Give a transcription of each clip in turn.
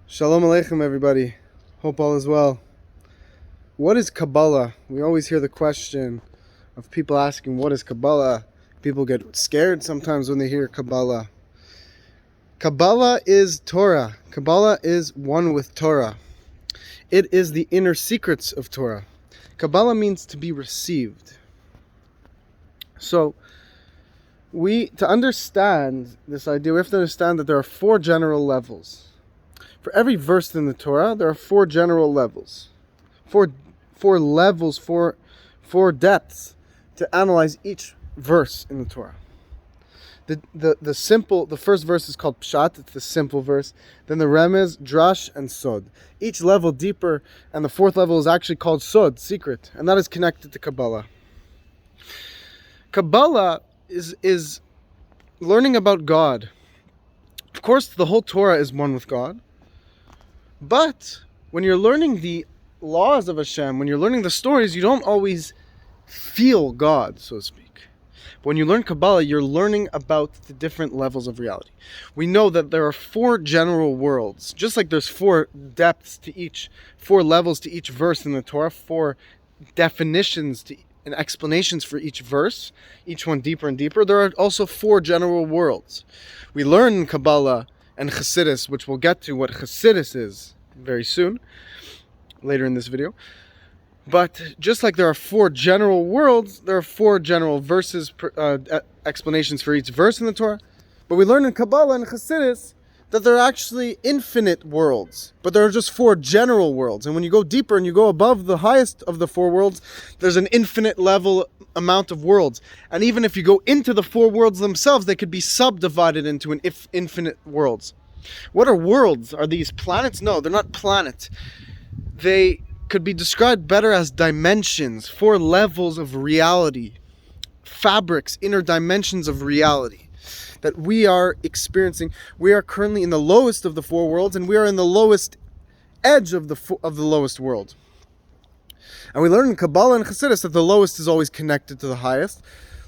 Shalom Aleichem, everybody. Hope all is well. What is Kabbalah? We always hear the question of people asking, what is Kabbalah? People get scared sometimes when they hear Kabbalah. Kabbalah is Torah. Kabbalah is one with Torah. It is the inner secrets of Torah. Kabbalah means to be received. So, to understand this idea, we have to understand that there are four general levels. For every verse in the Torah, there are four general levels. Four levels, four depths to analyze each verse in the Torah. The first verse is called Pshat, it's the simple verse. Then the Remez, Drash, and Sod. Each level deeper, and the fourth level is actually called Sod, secret, and that is connected to Kabbalah. Kabbalah is learning about God. Of course, the whole Torah is one with God. But when you're learning the laws of Hashem, when you're learning the stories, you don't always feel God, so to speak. But when you learn Kabbalah, you're learning about the different levels of reality. We know that there are four general worlds, just like there's four depths to each, four levels to each verse in the Torah, four definitions and explanations for each verse, each one deeper and deeper. There are also four general worlds. We learn Kabbalah and Hasidut, which we'll get to what Hasidut is very soon, later in this video. But just like there are four general worlds, there are four general verses, explanations for each verse in the Torah. But we learn in Kabbalah and Hasidut that there are actually infinite worlds, but there are just four general worlds. And when you go deeper and you go above the highest of the four worlds, there's an infinite level amount of worlds. And even if you go into the four worlds themselves, they could be subdivided into an infinite worlds. What are worlds? Are these planets? No, they're not planets. They could be described better as dimensions, four levels of reality, fabrics, inner dimensions of reality that we are experiencing. We are currently in the lowest of the four worlds, and we are in the lowest edge of the lowest world. And we learn in Kabbalah and Hasidut that the lowest is always connected to the highest.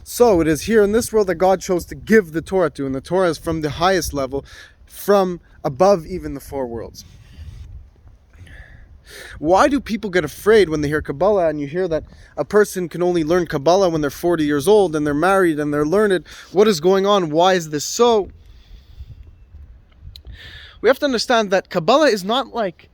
So it is here in this world that God chose to give the Torah to, and the Torah is from the highest level, from above even the four worlds. Why do people get afraid when they hear Kabbalah and you hear that a person can only learn Kabbalah when they're 40 years old and they're married and they're learned? What is going on? Why is this so? We have to understand that Kabbalah is not like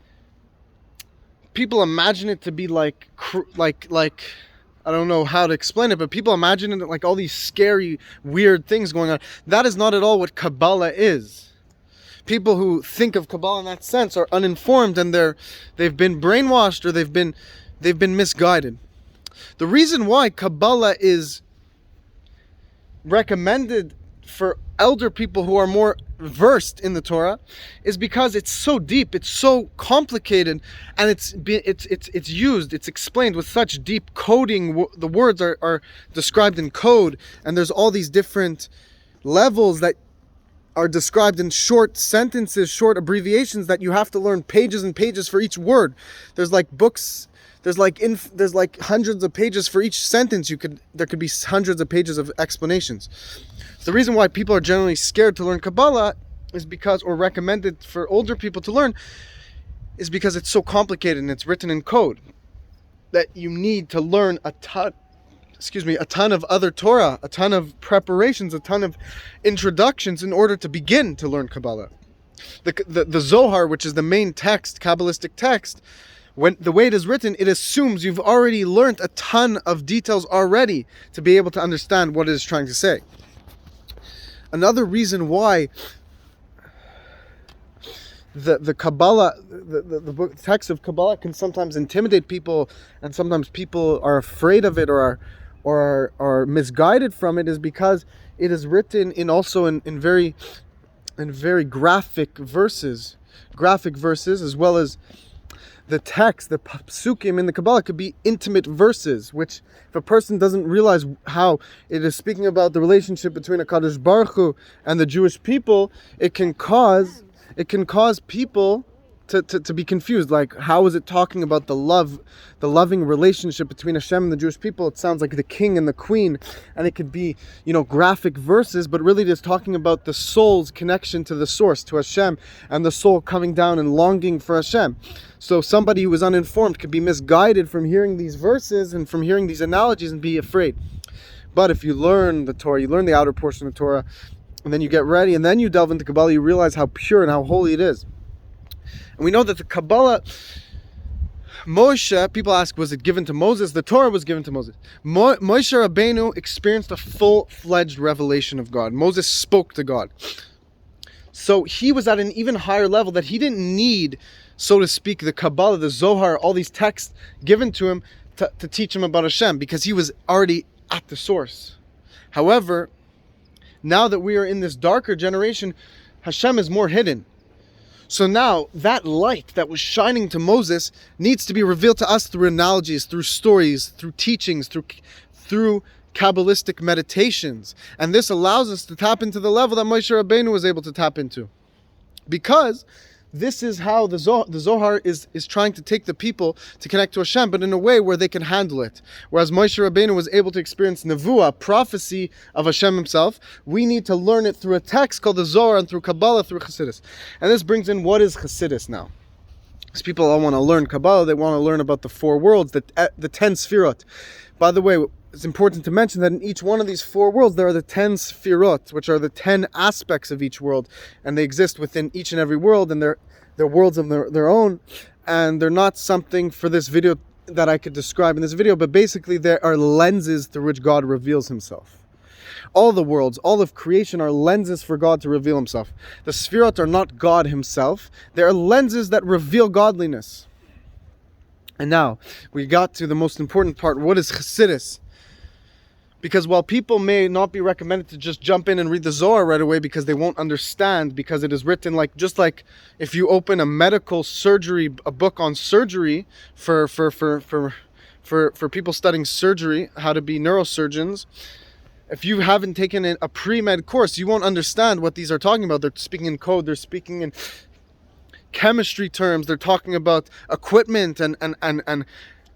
people imagine it to be like I don't know how to explain it, but people imagine it like all these scary, weird things going on. That is not at all what Kabbalah is. People who think of Kabbalah in that sense are uninformed, and they've been brainwashed, or they've been misguided. The reason why Kabbalah is recommended for elder people who are more versed in the Torah is because it's so deep, it's so complicated, and it's explained with such deep coding. The words are described in code, and there's all these different levels that are described in short sentences, short abbreviations, that you have to learn pages and pages for each word. There's like books, there's like hundreds of pages for each sentence. There could be hundreds of pages of explanations. So the reason why people are generally scared to learn Kabbalah is because, or recommended for older people to learn, is because it's so complicated and it's written in code that you need to learn a ton of other Torah, a ton of preparations, a ton of introductions in order to begin to learn Kabbalah. The Zohar, which is the main text, Kabbalistic text, when the way it is written, it assumes you've already learned a ton of details already to be able to understand what it is trying to say. Another reason why the Kabbalah, the book text of Kabbalah can sometimes intimidate people, and sometimes people are afraid of it or are misguided from it, is because it is written in very graphic verses, as well as the text, the psukim in the Kabbalah could be intimate verses, which if a person doesn't realize how it is speaking about the relationship between HaKadosh Baruch Hu and the Jewish people, it can cause people to be confused. Like, how is it talking about the loving relationship between Hashem and the Jewish people? It sounds like the king and the queen, and it could be, graphic verses, but really just talking about the soul's connection to the source, to Hashem, and the soul coming down and longing for Hashem. So somebody who is uninformed could be misguided from hearing these verses and from hearing these analogies and be afraid. But if you learn the Torah, you learn the outer portion of Torah, and then you get ready, and then you delve into Kabbalah, you realize how pure and how holy it is. And we know that the Kabbalah, Moshe, people ask, was it given to Moses? The Torah was given to Moses. Moshe Rabbeinu experienced a full-fledged revelation of God. Moses spoke to God. So he was at an even higher level that he didn't need, so to speak, the Kabbalah, the Zohar, all these texts given to him to teach him about Hashem, because he was already at the source. However, now that we are in this darker generation, Hashem is more hidden. So now, that light that was shining to Moses needs to be revealed to us through analogies, through stories, through teachings, through Kabbalistic meditations. And this allows us to tap into the level that Moshe Rabbeinu was able to tap into. Because this is how the Zohar is trying to take the people to connect to Hashem, but in a way where they can handle it. Whereas Moshe Rabbeinu was able to experience Nevuah, prophecy of Hashem himself, we need to learn it through a text called the Zohar, and through Kabbalah, through Hasidus. And this brings in, what is Hasidus now? Because people all want to learn Kabbalah, they want to learn about the 4 worlds, the 10 Sfirot. By the way, it's important to mention that in each one of these 4 worlds, there are the 10 Sfirot, which are the 10 aspects of each world, and they exist within each and every world, and they're worlds of their own, and they're not something for this video that I could describe in this video, but basically there are lenses through which God reveals himself. All the worlds, all of creation are lenses for God to reveal himself. The Sfirot are not God himself, they are lenses that reveal godliness. And now, we got to the most important part. What is Hasidus? Because while people may not be recommended to just jump in and read the Zohar right away because they won't understand, because it is written just like if you open a medical surgery, a book on surgery for people studying surgery, how to be neurosurgeons, if you haven't taken a pre-med course, you won't understand what these are talking about. They're speaking in code, they're speaking in chemistry terms, they're talking about equipment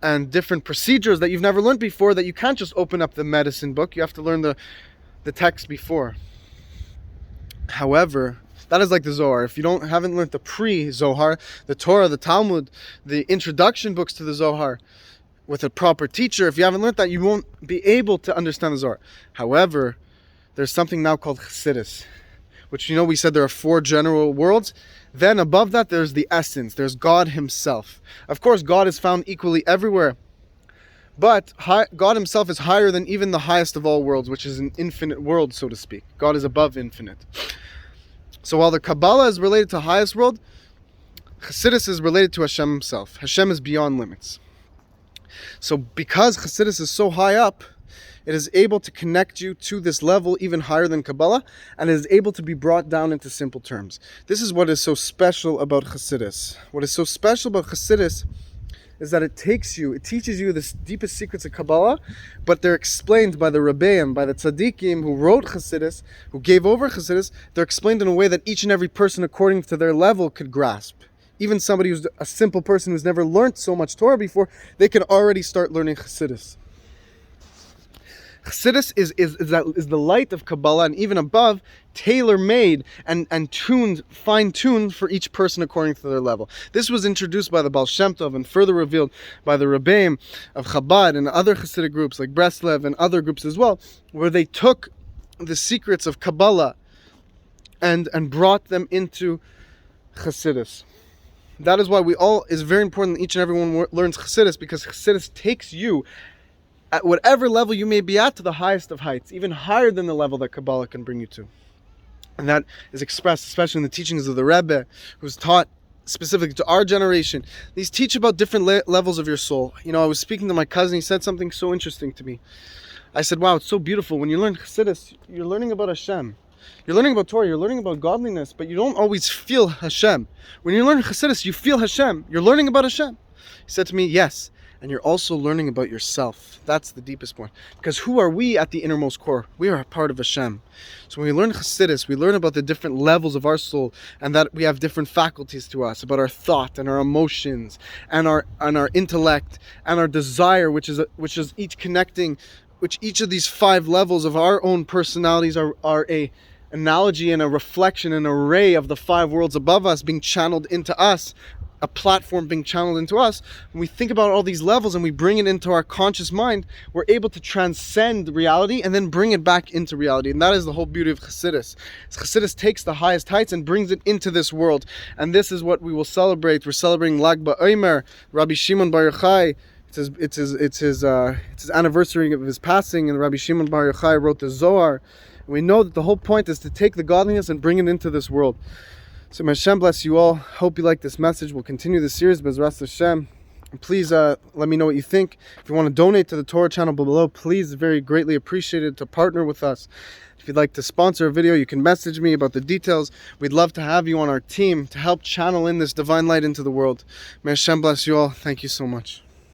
and different procedures that you've never learned before, that you can't just open up the medicine book. You have to learn the text before. However, that is like the Zohar. If you haven't learned the pre-Zohar, the Torah, the Talmud, the introduction books to the Zohar with a proper teacher, if you haven't learned that, you won't be able to understand the Zohar. However, there's something now called Hasidus, which we said there are 4 general worlds. Then above that, there's the essence. There's God himself. Of course, God is found equally everywhere. But God himself is higher than even the highest of all worlds, which is an infinite world, so to speak. God is above infinite. So while the Kabbalah is related to highest world, Hasidus is related to Hashem himself. Hashem is beyond limits. So because Hasidus is so high up, it is able to connect you to this level even higher than Kabbalah, and it is able to be brought down into simple terms. This is what is so special about Hasidus. What is so special about Hasidus is that it teaches you the deepest secrets of Kabbalah, but they're explained by the Rebbeim, by the Tzaddikim who wrote Hasidus, who gave over Hasidus. They're explained in a way that each and every person, according to their level, could grasp. Even somebody who's a simple person who's never learned so much Torah before, they can already start learning Hasidus. Hasidus is the light of Kabbalah, and even above, tailor-made and fine-tuned for each person according to their level. This was introduced by the Baal Shem Tov and further revealed by the Rebbeim of Chabad and other Hasidic groups like Breslev and other groups as well, where they took the secrets of Kabbalah and brought them into Hasidus. That is why it's very important that each and everyone learns Hasidus, because Hasidus takes you at whatever level you may be at to the highest of heights, even higher than the level that Kabbalah can bring you to. And that is expressed especially in the teachings of the Rebbe, who's taught specifically to our generation. These teach about different levels of your soul. I was speaking to my cousin, he said something so interesting to me. I said, wow, it's so beautiful. When you learn Hasidus, you're learning about Hashem. You're learning about Torah, you're learning about godliness, but you don't always feel Hashem. When you learn Hasidus, you feel Hashem. You're learning about Hashem. He said to me, yes. and you're also learning about yourself. That's the deepest point. Because who are we at the innermost core? We are a part of Hashem. So when we learn Hasidus, we learn about the different levels of our soul, and that we have different faculties to us, about our thought and our emotions and our intellect and our desire, which is each connecting, which each of these 5 levels of our own personalities are a analogy and a reflection, an array of the 5 worlds above us being channeled into us, a platform being channeled into us. When we think about all these levels and we bring it into our conscious mind, we're able to transcend reality and then bring it back into reality. And that is the whole beauty of Hasidus. Hasidus takes the highest heights and brings it into this world. And this is what we will celebrate. We're celebrating Lag BaOmer, Rabbi Shimon Bar Yochai. It's his anniversary of his passing, and Rabbi Shimon Bar Yochai wrote the Zohar. And we know that the whole point is to take the godliness and bring it into this world. So may Hashem bless you all. Hope you like this message. We'll continue the series, B'ezras Hashem. And please let me know what you think. If you want to donate to the Torah channel below, please, very greatly appreciated to partner with us. If you'd like to sponsor a video, you can message me about the details. We'd love to have you on our team to help channel in this divine light into the world. May Hashem bless you all. Thank you so much.